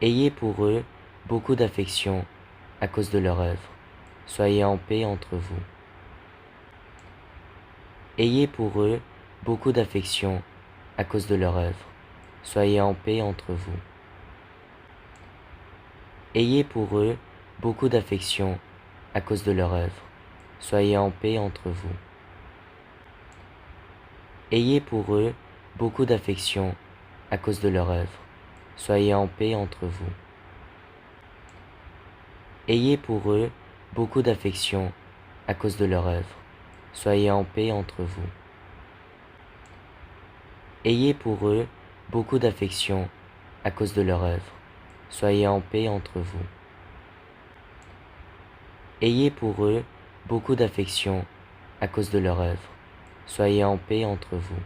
Ayez pour eux beaucoup d'affection à cause de leur œuvre. Soyez en paix entre vous. Ayez pour eux beaucoup d'affection à cause de leur œuvre. Soyez en paix entre vous. Ayez pour eux beaucoup d'affection à cause de leur œuvre. Soyez en paix entre vous. Ayez pour eux beaucoup d'affection à cause de leur œuvre. Soyez en paix entre vous. Ayez pour eux beaucoup d'affection à cause de leur œuvre. Soyez en paix entre vous. Ayez pour eux beaucoup d'affection à cause de leur œuvre. Soyez en paix entre vous. Ayez pour eux beaucoup d'affection à cause de leur œuvre. Soyez en paix entre vous.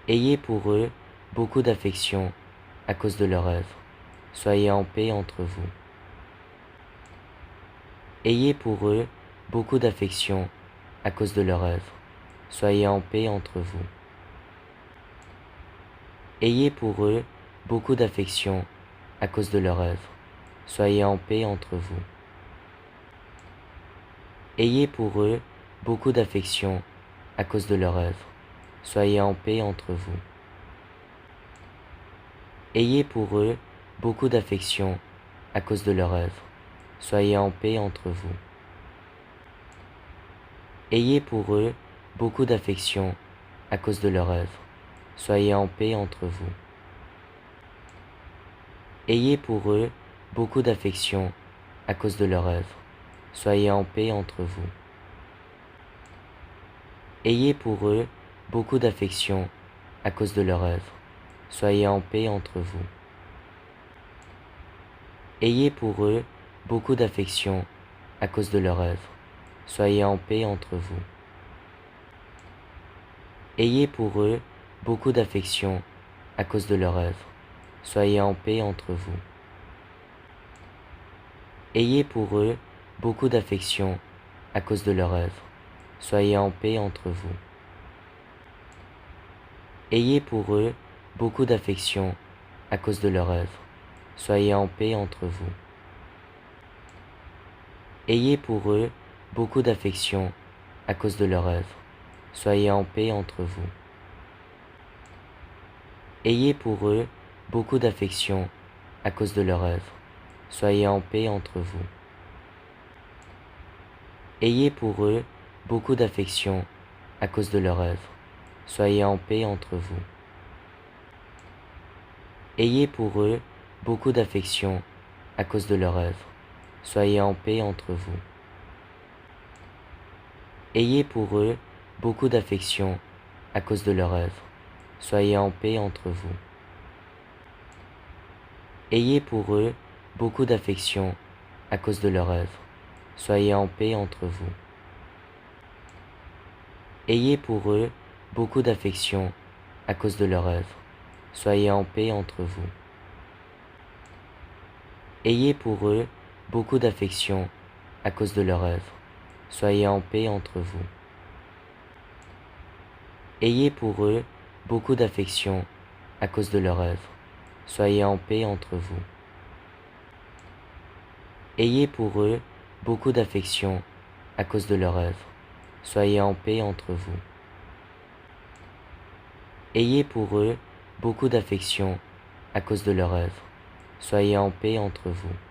Ayez pour eux beaucoup d'affection à cause de leur œuvre. Soyez en paix entre vous. Ayez pour eux beaucoup d'affection à cause de leur œuvre. Soyez en paix entre vous. Ayez pour eux beaucoup d'affection à cause de leur œuvre. Soyez en paix entre vous. Ayez pour eux beaucoup d'affection à cause de leur œuvre. Soyez en paix entre vous. Ayez pour eux beaucoup d'affection à cause de leur œuvre. Soyez en paix entre vous. Ayez pour eux beaucoup d'affection à cause de leur œuvre. Soyez en paix entre vous. Ayez pour eux beaucoup d'affection à cause de leur œuvre. Soyez en paix entre vous. Ayez pour eux beaucoup d'affection à cause de leur œuvre. Soyez en paix entre vous. Ayez pour eux beaucoup d'affection à cause de leur œuvre. Soyez en paix entre vous. Ayez pour eux beaucoup d'affection à cause de leur œuvre. Soyez en paix entre vous. Ayez pour eux beaucoup d'affection à cause de leur œuvre. Soyez en paix entre vous. Ayez pour eux beaucoup d'affection à cause de leur œuvre. Soyez en paix entre vous. Ayez pour eux beaucoup d'affection à cause de leur œuvre. Soyez en paix entre vous. Ayez pour eux beaucoup d'affection à cause de leur œuvre. Soyez en paix entre vous. Ayez pour eux beaucoup d'affection à cause de leur œuvre. Soyez en paix entre vous. Ayez pour eux beaucoup d'affection à cause de leur œuvre. Soyez en paix entre vous. Ayez pour eux beaucoup d'affection à cause de leur œuvre. Soyez en paix entre vous. Ayez pour eux beaucoup d'affection à cause de leur œuvre. Soyez en paix entre vous. Ayez pour eux beaucoup d'affection à cause de leur œuvre. Soyez en paix entre vous. Ayez pour eux beaucoup d'affection à cause de leur œuvre. Soyez en paix entre vous. Ayez pour eux beaucoup d'affection à cause de leur œuvre. Soyez en paix entre vous. Ayez pour eux beaucoup d'affection à cause de leur œuvre. Soyez en paix entre vous. Ayez pour eux beaucoup d'affection à cause de leur œuvre. Soyez en paix entre vous.